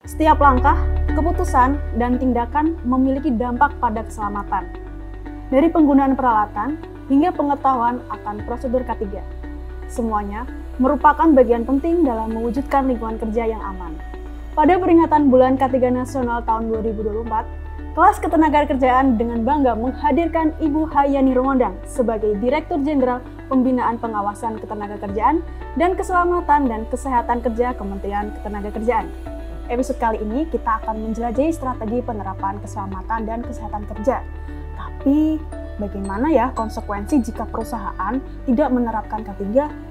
Setiap langkah, keputusan, dan tindakan memiliki dampak pada keselamatan. Dari penggunaan peralatan hingga pengetahuan akan prosedur K3. Semuanya merupakan bagian penting dalam mewujudkan lingkungan kerja yang aman. Pada peringatan Bulan K3 Nasional tahun 2024, Kelas Ketenagakerjaan dengan bangga menghadirkan Ibu Hayani Romondang sebagai Direktur Jenderal Pembinaan Pengawasan Ketenagakerjaan dan Keselamatan dan Kesehatan Kerja Kementerian Ketenagakerjaan. Episode kali ini kita akan menjelajahi strategi penerapan keselamatan dan kesehatan kerja. Tapi bagaimana ya konsekuensi jika perusahaan tidak menerapkan K3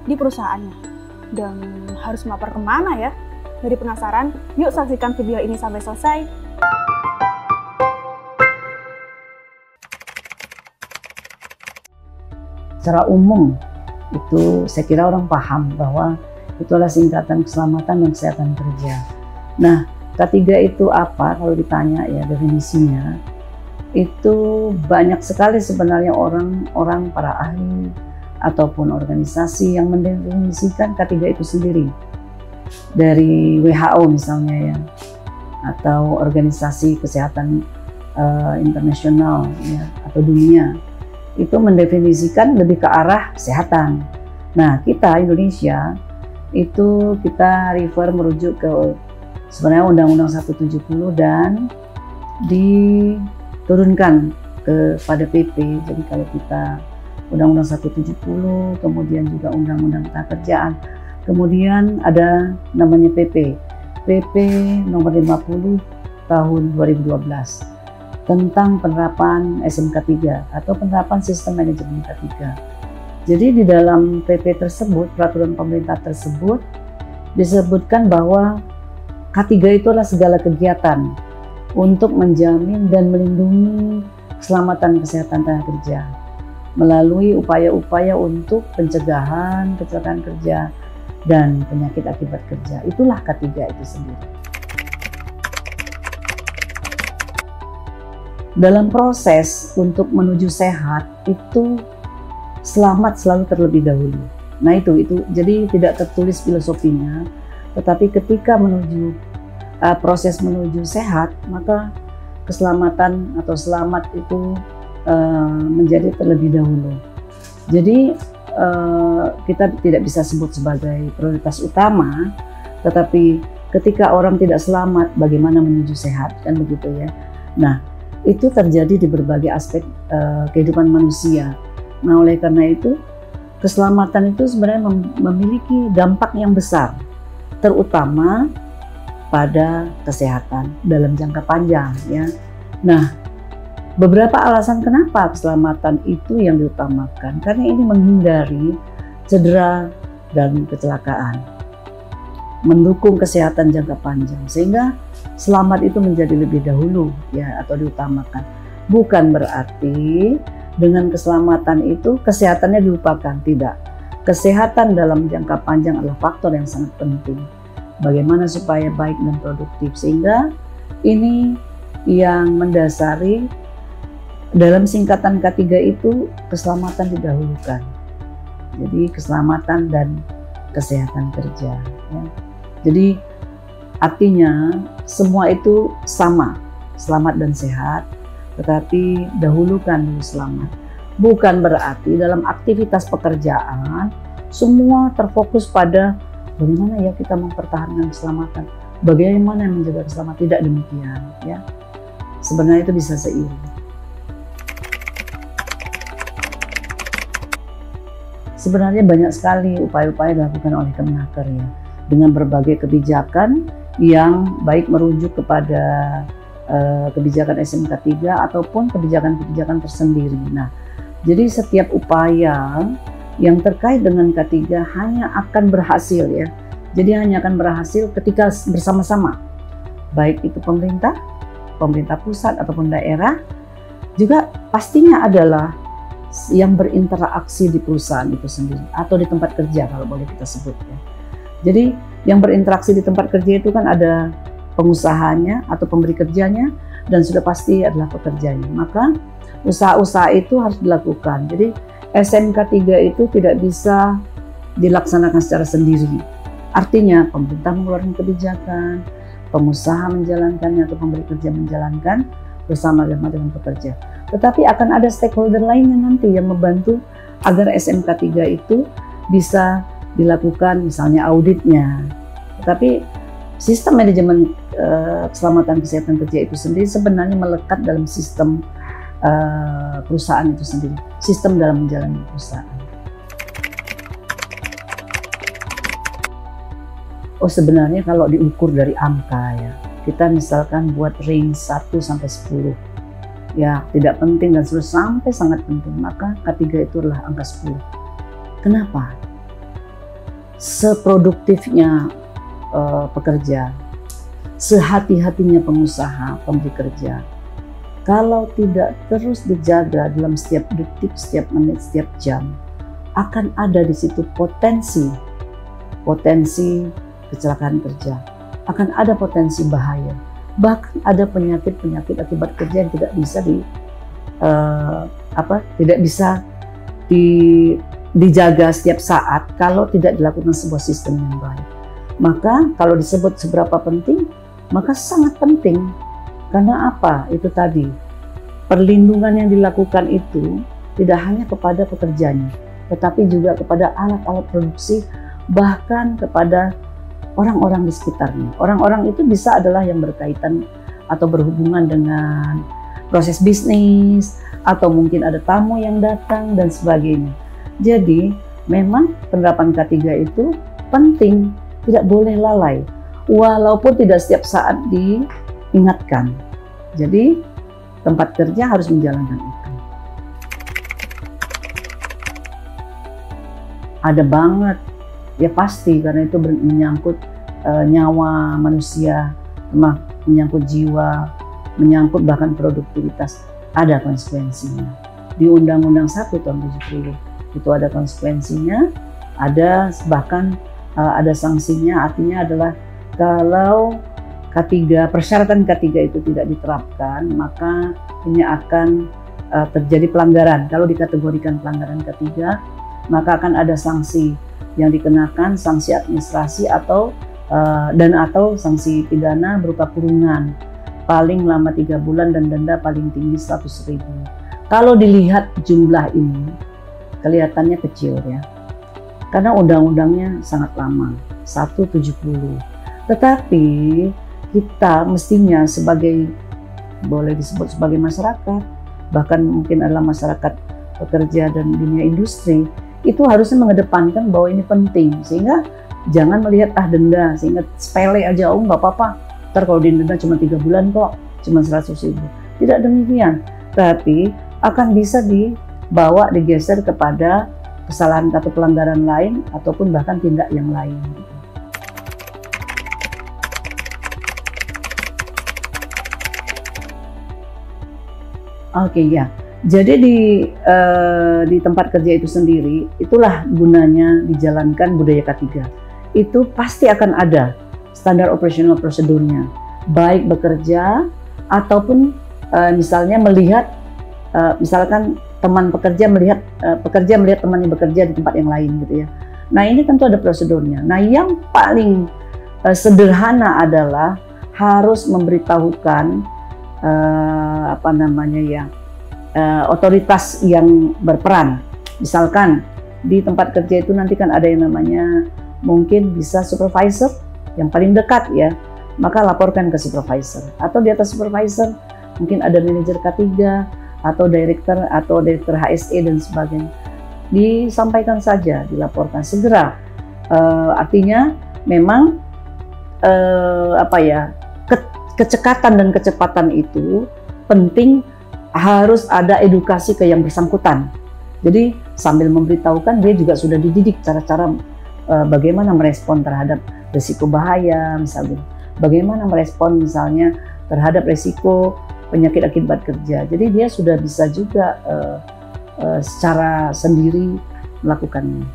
di perusahaannya? Dan harus melapor kemana ya? Jadi penasaran? Yuk saksikan video ini sampai selesai. Secara umum itu saya kira orang paham bahwa itulah singkatan keselamatan dan kesehatan kerja. Nah, K3 itu apa kalau ditanya ya definisinya? Itu banyak sekali sebenarnya orang-orang para ahli ataupun organisasi yang mendefinisikan K3 itu sendiri. Dari WHO misalnya ya, atau organisasi kesehatan internasional ya, atau dunia. Itu mendefinisikan lebih ke arah kesehatan. Nah, kita Indonesia itu kita merujuk ke sebenarnya Undang-Undang 170 dan diturunkan kepada PP. Jadi kalau kita Undang-Undang 170, kemudian juga Undang-Undang Ketenagakerjaan, kemudian ada namanya PP nomor 50 tahun 2012. Tentang penerapan SMK 3 atau penerapan sistem manajemen K3. Jadi di dalam PP tersebut, peraturan pemerintah tersebut disebutkan bahwa K3 itu adalah segala kegiatan untuk menjamin dan melindungi keselamatan kesehatan tenaga kerja melalui upaya-upaya untuk pencegahan kecelakaan kerja dan penyakit akibat kerja. Itulah K3 itu sendiri. Dalam proses untuk menuju sehat itu selamat selalu terlebih dahulu. Nah itu jadi tidak tertulis filosofinya, tetapi ketika menuju proses menuju sehat maka keselamatan atau selamat itu menjadi terlebih dahulu. Jadi kita tidak bisa sebut sebagai prioritas utama, tetapi ketika orang tidak selamat bagaimana menuju sehat, kan begitu ya. Nah, itu terjadi di berbagai aspek kehidupan manusia. Nah, oleh karena itu, keselamatan itu sebenarnya memiliki dampak yang besar, terutama pada kesehatan dalam jangka panjang. Ya. Nah, beberapa alasan kenapa keselamatan itu yang diutamakan, karena ini menghindari cedera dan kecelakaan, mendukung kesehatan jangka panjang, sehingga selamat itu menjadi lebih dahulu ya atau diutamakan. Bukan berarti dengan keselamatan itu kesehatannya dilupakan, tidak. Kesehatan dalam jangka panjang adalah faktor yang sangat penting. Bagaimana supaya baik dan produktif, sehingga ini yang mendasari dalam singkatan K3 itu keselamatan didahulukan. Jadi keselamatan dan kesehatan kerja ya. Jadi artinya semua itu sama, selamat dan sehat, tetapi dahulukan dulu selamat. Bukan berarti dalam aktivitas pekerjaan semua terfokus pada bagaimana ya kita mempertahankan keselamatan, bagaimana menjaga keselamatan, tidak demikian ya. Sebenarnya itu bisa seiring. Sebenarnya banyak sekali upaya-upaya dilakukan oleh Kemenaker ya, dengan berbagai kebijakan yang baik merujuk kepada kebijakan SMK 3 ataupun kebijakan-kebijakan tersendiri. Nah, jadi setiap upaya yang terkait dengan K3 hanya akan berhasil ya. Jadi hanya akan berhasil ketika bersama-sama, baik itu pemerintah pusat ataupun daerah, juga pastinya adalah yang berinteraksi di perusahaan itu sendiri atau di tempat kerja kalau boleh kita sebut ya. Jadi yang berinteraksi di tempat kerja itu kan ada pengusahanya atau pemberi kerjanya dan sudah pasti adalah pekerjanya. Maka usaha-usaha itu harus dilakukan. Jadi SMK 3 itu tidak bisa dilaksanakan secara sendiri. Artinya pemerintah mengeluarkan kebijakan, pengusaha menjalankannya atau pemberi kerja menjalankan bersama-sama dengan pekerja. Tetapi akan ada stakeholder lainnya nanti yang membantu agar SMK 3 itu bisa dilakukan misalnya auditnya. Tetapi sistem manajemen keselamatan kesehatan kerja itu sendiri sebenarnya melekat dalam sistem perusahaan itu sendiri, sistem dalam menjalani perusahaan. Oh, sebenarnya kalau diukur dari angka ya, kita misalkan buat range 1 sampai 10 ya tidak penting dan sampai sangat penting, maka K3 itu adalah angka 10. Kenapa? Seproduktifnya pekerja, sehati-hatinya pengusaha, pemberi kerja, kalau tidak terus dijaga dalam setiap detik, setiap menit, setiap jam, akan ada di situ potensi kecelakaan kerja, akan ada potensi bahaya, bahkan ada penyakit-penyakit akibat kerja yang tidak bisa dijaga setiap saat kalau tidak dilakukan sebuah sistem yang baik. Maka kalau disebut seberapa penting, maka sangat penting. Karena apa? Itu tadi, perlindungan yang dilakukan itu tidak hanya kepada pekerjanya, tetapi juga kepada alat-alat produksi, bahkan kepada orang-orang di sekitarnya. Orang-orang itu bisa adalah yang berkaitan atau berhubungan dengan proses bisnis, atau mungkin ada tamu yang datang dan sebagainya. Jadi memang penerapan K3 itu penting, tidak boleh lalai, walaupun tidak setiap saat diingatkan. Jadi tempat kerja harus menjalankan itu. Ada banget, ya pasti, karena itu menyangkut nyawa manusia, menyangkut jiwa, menyangkut bahkan produktivitas. Ada konsekuensinya. Di Undang-Undang 1 tahun 70 itu ada konsekuensinya, ada bahkan ada sanksinya. Artinya adalah kalau K3, persyaratan K3 itu tidak diterapkan, maka ini akan terjadi pelanggaran. Kalau dikategorikan pelanggaran K3, maka akan ada sanksi yang dikenakan, sanksi administrasi atau sanksi pidana berupa kurungan paling lama 3 bulan dan denda paling tinggi 100.000. Kalau dilihat jumlah ini kelihatannya kecil ya, karena undang-undangnya sangat lama, 170. Tetapi kita mestinya sebagai, boleh disebut sebagai masyarakat, bahkan mungkin adalah masyarakat pekerja dan dunia industri, itu harusnya mengedepankan bahwa ini penting, sehingga jangan melihat denda, sehingga sepele aja, oh nggak apa-apa, ntar kalau didenda cuma 3 bulan kok, cuma 100.000. Tidak demikian, tapi akan bisa dibawa, digeser kepada kesalahan atau pelanggaran lain, ataupun bahkan tindak yang lain. Oke ya, jadi di tempat kerja itu sendiri, itulah gunanya dijalankan budaya K3. Itu pasti akan ada standar operasional prosedurnya, baik bekerja ataupun misalnya melihat, misalkan teman pekerja melihat temannya bekerja di tempat yang lain gitu ya. Nah ini tentu ada prosedurnya. Nah yang paling sederhana adalah harus memberitahukan otoritas yang berperan. Misalkan di tempat kerja itu nanti kan ada yang namanya mungkin bisa supervisor yang paling dekat ya, maka laporkan ke supervisor, atau di atas supervisor mungkin ada manajer K3 atau direktur HSE dan sebagainya. Disampaikan saja, dilaporkan segera. Artinya memang kecekatan dan kecepatan itu penting, harus ada edukasi ke yang bersangkutan. Jadi sambil memberitahukan, dia juga sudah dididik cara-cara bagaimana merespon terhadap risiko bahaya, misalnya bagaimana merespon misalnya terhadap risiko penyakit akibat kerja. Jadi dia sudah bisa juga secara sendiri melakukannya.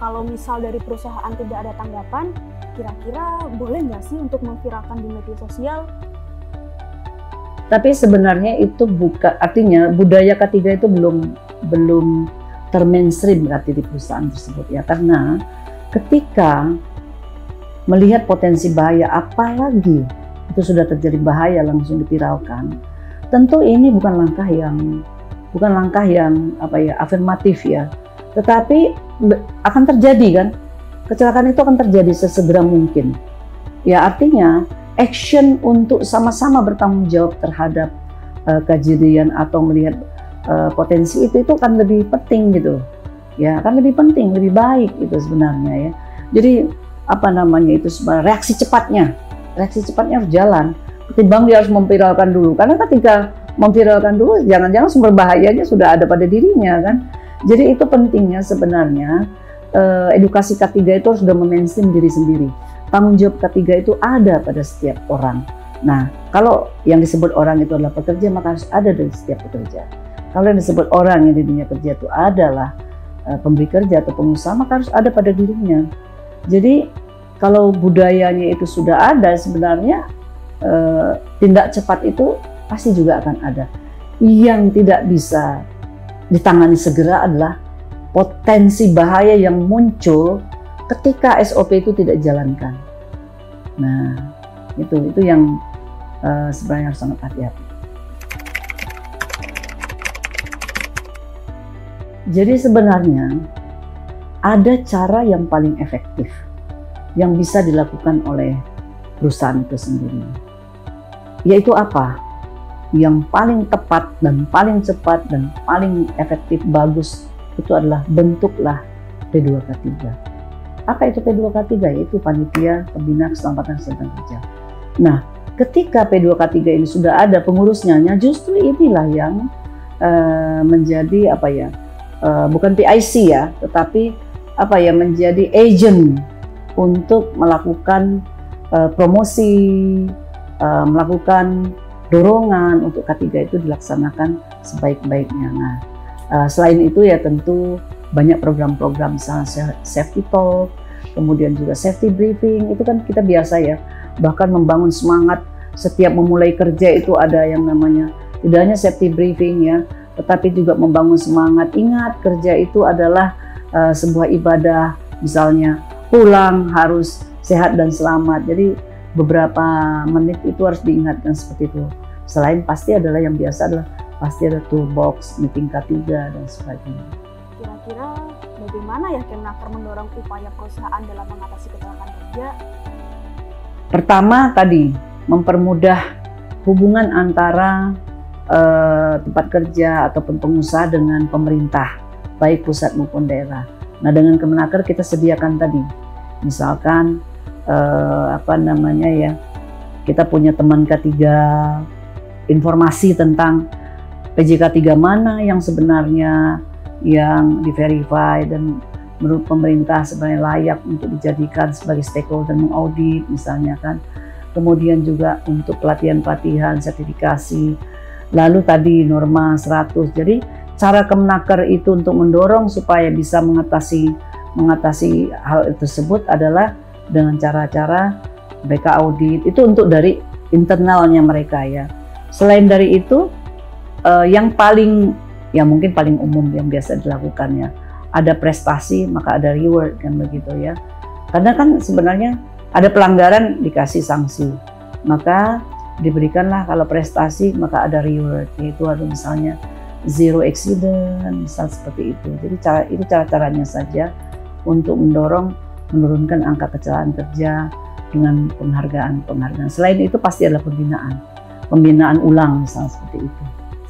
Kalau misal dari perusahaan tidak ada tanggapan, kira-kira boleh nggak sih untuk memviralkan di media sosial? Tapi sebenarnya itu bukan, artinya budaya K3 itu belum termainstream berarti di perusahaan tersebut ya, karena ketika melihat potensi bahaya, apalagi itu sudah terjadi bahaya langsung dipiralkan. Tentu ini bukan langkah yang afirmatif ya, tetapi akan terjadi kan, kecelakaan itu akan terjadi sesegera mungkin. Ya artinya action untuk sama-sama bertanggung jawab terhadap kejadian atau melihat potensi itu akan lebih penting gitu. Ya akan lebih penting, lebih baik itu sebenarnya ya. Jadi itu reaksi cepatnya harus jalan. Ketimbang dia harus memviralkan dulu, karena ketika memviralkan dulu jangan-jangan sumber bahayanya sudah ada pada dirinya kan. Jadi itu pentingnya sebenarnya edukasi K3 itu harus sudah memainstream diri sendiri. Tanggung jawab K3 itu ada pada setiap orang. Nah, kalau yang disebut orang itu adalah pekerja, maka harus ada dari setiap pekerja. Kalau yang disebut orang yang di dunia kerja itu adalah pemberi kerja atau pengusaha, maka harus ada pada dirinya. Jadi kalau budayanya itu sudah ada, sebenarnya tindak cepat itu pasti juga akan ada. Yang tidak bisa ditangani segera adalah potensi bahaya yang muncul ketika SOP itu tidak dijalankan. Nah, itu yang sebenarnya harus sangat hati-hati. Jadi sebenarnya ada cara yang paling efektif yang bisa dilakukan oleh perusahaan itu sendiri. Yaitu apa? Yang paling tepat dan paling cepat dan paling efektif bagus itu adalah bentuklah P2K3. Apa itu P2K3? Yaitu Panitia Pembina Keselamatan Kesehatan Kerja. Nah, ketika P2K3 ini sudah ada pengurusnya, justru inilah yang menjadi bukan PIC ya, tetapi menjadi agent untuk melakukan promosi, melakukan dorongan untuk K3 itu dilaksanakan sebaik-baiknya. Nah, selain itu ya tentu banyak program-program misalnya safety talk, kemudian juga safety briefing, itu kan kita biasa ya, bahkan membangun semangat setiap memulai kerja itu ada yang namanya tidak hanya safety briefing ya, tetapi juga membangun semangat. Ingat, kerja itu adalah sebuah ibadah, misalnya pulang harus sehat dan selamat. Jadi beberapa menit itu harus diingatkan seperti itu. Selain pasti adalah yang biasa adalah pasti ada toolbox, meeting K3 dan sebagainya. Kira-kira bagaimana ya Kemnaker mendorong upaya perusahaan dalam mengatasi kecelakaan kerja? Pertama tadi, mempermudah hubungan antara tempat kerja ataupun pengusaha dengan pemerintah, baik pusat maupun daerah. Nah, dengan Kemnaker kita sediakan tadi, misalkan kita punya teman K3, informasi tentang PJK3 mana yang sebenarnya yang di-verify dan menurut pemerintah sebenarnya layak untuk dijadikan sebagai stakeholder mengaudit misalnya kan. Kemudian juga untuk pelatihan-pelatihan, sertifikasi. Lalu tadi norma 100. Jadi cara Kemnaker itu untuk mendorong supaya bisa mengatasi hal tersebut adalah dengan cara-cara mereka audit. Itu untuk dari internalnya mereka ya. Selain dari itu, yang mungkin paling umum yang biasa dilakukannya, ada prestasi maka ada reward kan begitu ya. Karena kan sebenarnya ada pelanggaran dikasih sanksi, maka diberikanlah kalau prestasi maka ada reward, yaitu ada misalnya zero accident, misal seperti itu. Jadi cara-caranya saja untuk menurunkan angka kecelakaan kerja dengan penghargaan. Selain itu pasti adalah pembinaan ulang misal seperti itu.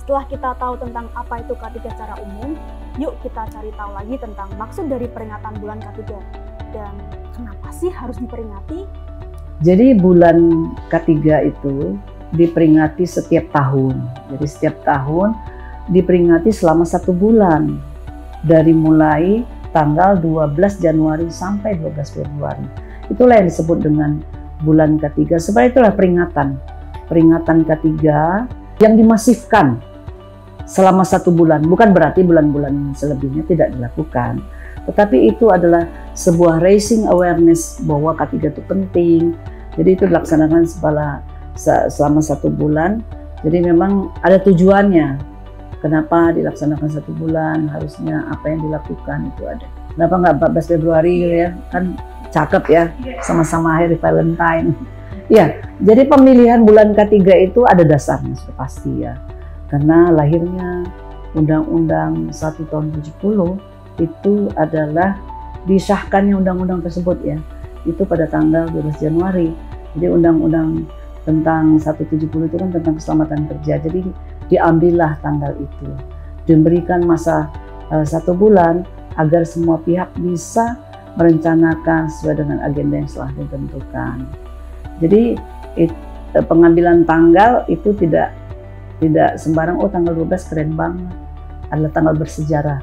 Setelah kita tahu tentang apa itu K3 secara umum, yuk kita cari tahu lagi tentang maksud dari peringatan bulan K3 dan kenapa sih harus diperingati? Jadi bulan K3 itu diperingati setiap tahun. Jadi setiap tahun diperingati selama 1 bulan, dari mulai tanggal 12 Januari sampai 12 Februari. Itulah yang disebut dengan bulan K3. Sebenarnya itulah peringatan K3 yang dimasifkan selama 1 bulan. Bukan berarti bulan-bulan selebihnya tidak dilakukan, tetapi itu adalah sebuah raising awareness bahwa K3 itu penting. Jadi itu dilaksanakan selama 1 bulan. Jadi memang ada tujuannya. Kenapa dilaksanakan 1 bulan? Harusnya apa yang dilakukan itu ada. Kenapa nggak 14 Februari ya? Kan cakep ya, sama-sama hari Valentine. Ya, jadi pemilihan bulan ketiga itu ada dasarnya sudah pasti ya. Karena lahirnya Undang-Undang 1 tahun 70 itu adalah disahkannya undang-undang tersebut ya. Itu pada tanggal 12 Januari. Jadi undang-undang tentang 170 itu kan tentang keselamatan kerja. Jadi diambillah tanggal itu. Diberikan masa 1 bulan agar semua pihak bisa merencanakan sesuai dengan agenda yang telah ditentukan. Jadi pengambilan tanggal itu tidak sembarang, oh tanggal 12 keren banget, adalah tanggal bersejarah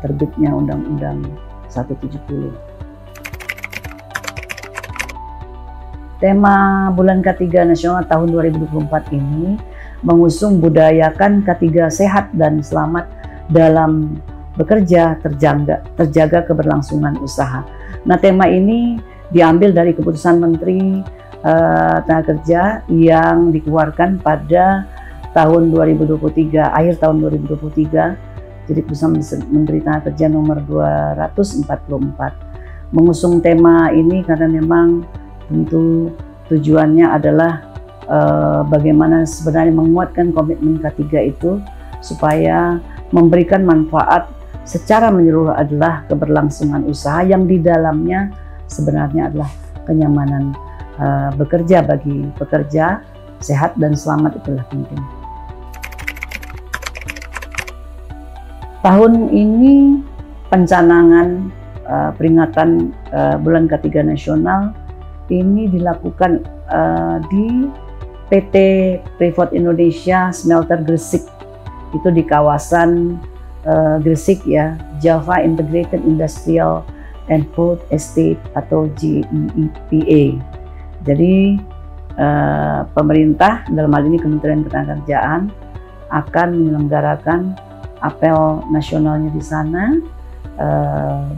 terbitnya Undang-Undang 170. Tema bulan K3 Nasional tahun 2024 ini mengusung budayakan K3 sehat dan selamat dalam bekerja, terjaga keberlangsungan usaha. Nah, tema ini diambil dari keputusan Menteri Tenaga Kerja yang dikeluarkan pada tahun 2023, akhir tahun 2023. Jadi keputusan Menteri Tenaga Kerja nomor 244. Mengusung tema ini karena memang tentu tujuannya adalah bagaimana sebenarnya menguatkan komitmen K3 itu supaya memberikan manfaat secara menyeluruh adalah keberlangsungan usaha yang di dalamnya sebenarnya adalah kenyamanan bekerja bagi pekerja, sehat dan selamat itulah penting. Tahun ini pencanangan peringatan bulan K3 Nasional ini dilakukan di PT Freeport Indonesia Smelter Gresik, itu di kawasan Gresik ya, Java Integrated Industrial and Food Estate atau JIPA. Jadi pemerintah dalam hal ini Kementerian Ketenagakerjaan akan menyelenggarakan apel nasionalnya di sana,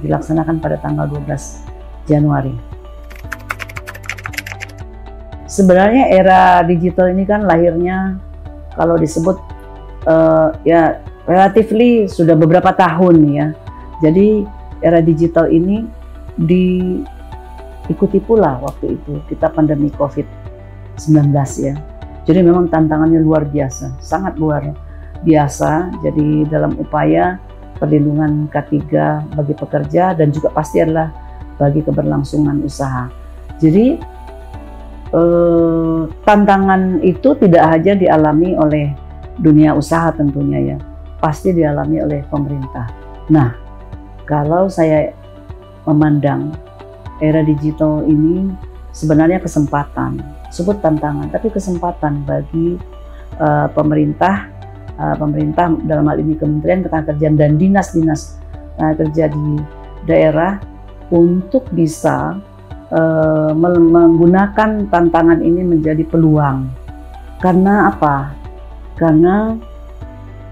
dilaksanakan pada tanggal 12 Januari. Sebenarnya era digital ini kan lahirnya kalau disebut ya relatively sudah beberapa tahun ya. Jadi era digital ini diikuti pula waktu itu kita pandemi COVID-19 ya. Jadi memang tantangannya luar biasa, sangat luar biasa. Jadi dalam upaya perlindungan K3 bagi pekerja dan juga pasti adalah bagi keberlangsungan usaha. Jadi tantangan itu tidak hanya dialami oleh dunia usaha tentunya ya, pasti dialami oleh pemerintah. Nah, kalau saya memandang era digital ini sebenarnya kesempatan, sebut tantangan, tapi kesempatan bagi pemerintah dalam hal ini Kementerian Ketenagakerjaan dan dinas-dinas kerja di daerah untuk bisa menggunakan tantangan ini menjadi peluang. Karena apa? Karena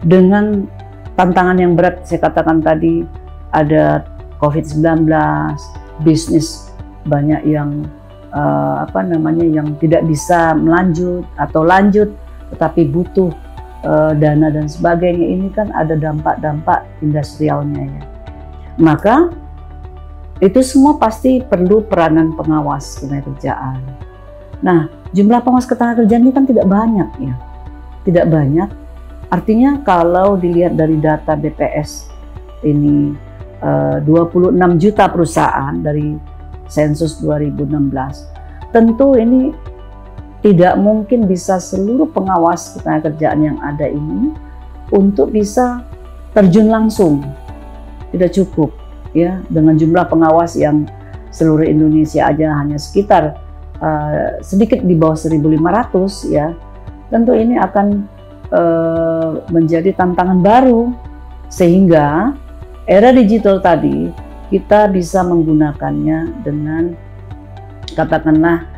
dengan tantangan yang berat, saya katakan tadi ada COVID-19, bisnis banyak yang yang tidak bisa melanjut atau lanjut, tetapi butuh dana dan sebagainya. Ini kan ada dampak-dampak industrialnya ya. Maka itu semua pasti perlu peranan pengawas ketenagakerjaan. Nah, jumlah pengawas ketenagakerjaan ini kan tidak banyak ya. Tidak banyak. Artinya kalau dilihat dari data BPS ini 26 juta perusahaan dari sensus 2016. Tentu ini tidak mungkin bisa seluruh pengawas ketenagakerjaan yang ada ini untuk bisa terjun langsung. Tidak cukup ya, dengan jumlah pengawas yang seluruh Indonesia aja hanya sekitar sedikit di bawah 1.500 ya. Tentu ini akan menjadi tantangan baru, sehingga era digital tadi kita bisa menggunakannya dengan katakanlah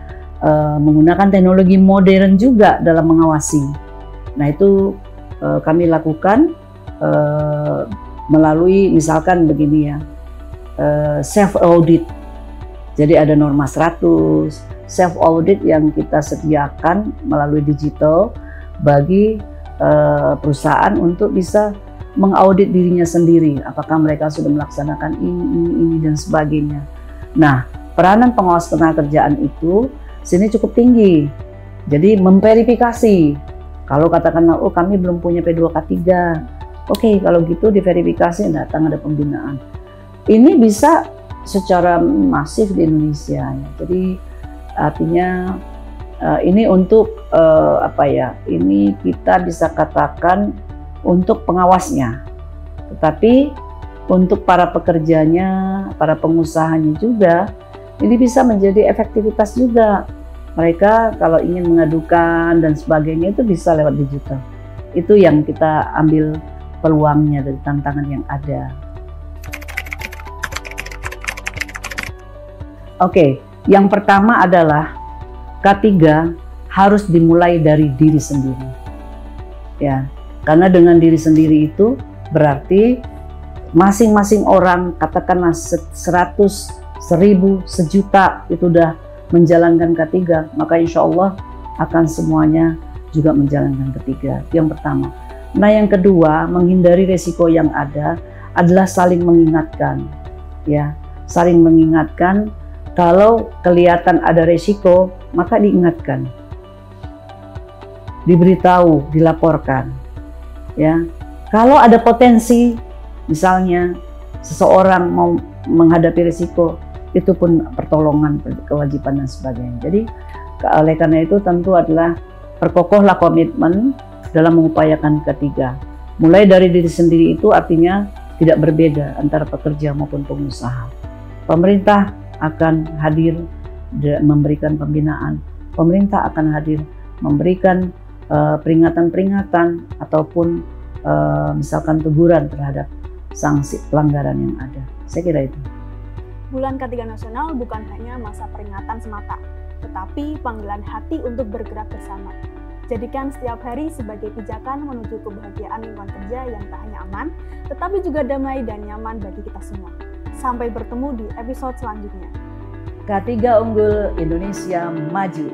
menggunakan teknologi modern juga dalam mengawasi. Nah, itu kami lakukan melalui misalkan begini ya, self audit. Jadi ada norma 100 self audit yang kita sediakan melalui digital bagi perusahaan untuk bisa mengaudit dirinya sendiri, apakah mereka sudah melaksanakan ini dan sebagainya. Nah, peranan pengawas ketenagakerjaan itu sini cukup tinggi. Jadi memverifikasi. Kalau katakanlah, oh kami belum punya P2K3. Oke, kalau gitu diverifikasi, datang ada pembinaan. Ini bisa secara masif di Indonesia. Jadi artinya ini untuk ini kita bisa katakan untuk pengawasnya. Tetapi untuk para pekerjanya, para pengusahanya juga, ini bisa menjadi efektivitas juga. Mereka kalau ingin mengadukan dan sebagainya itu bisa lewat digital. Itu yang kita ambil peluangnya dari tantangan yang ada. Oke, yang pertama adalah K3 harus dimulai dari diri sendiri. Ya, karena dengan diri sendiri itu berarti masing-masing orang, katakanlah 100, 1000, sejuta itu udah menjalankan K3, maka insya Allah akan semuanya juga menjalankan K3. Itu yang pertama. Nah, yang kedua, menghindari resiko yang ada adalah saling mengingatkan. Ya, saling mengingatkan. Kalau kelihatan ada resiko, maka diingatkan, diberitahu, dilaporkan. Ya, kalau ada potensi, misalnya seseorang mau menghadapi resiko, itu pun pertolongan, kewajiban dan sebagainya. Jadi oleh karena itu tentu adalah perkokohlah komitmen dalam mengupayakan K3. Mulai dari diri sendiri itu artinya tidak berbeda antara pekerja maupun pengusaha. Pemerintah akan hadir memberikan pembinaan, pemerintah akan hadir memberikan peringatan-peringatan ataupun misalkan teguran terhadap sanksi pelanggaran yang ada. Saya kira itu. Bulan K3 Nasional bukan hanya masa peringatan semata, tetapi panggilan hati untuk bergerak bersama. Jadikan setiap hari sebagai pijakan menuju kebahagiaan lingkungan kerja yang tak hanya aman, tetapi juga damai dan nyaman bagi kita semua. Sampai bertemu di episode selanjutnya. K3 Unggul, Indonesia Maju.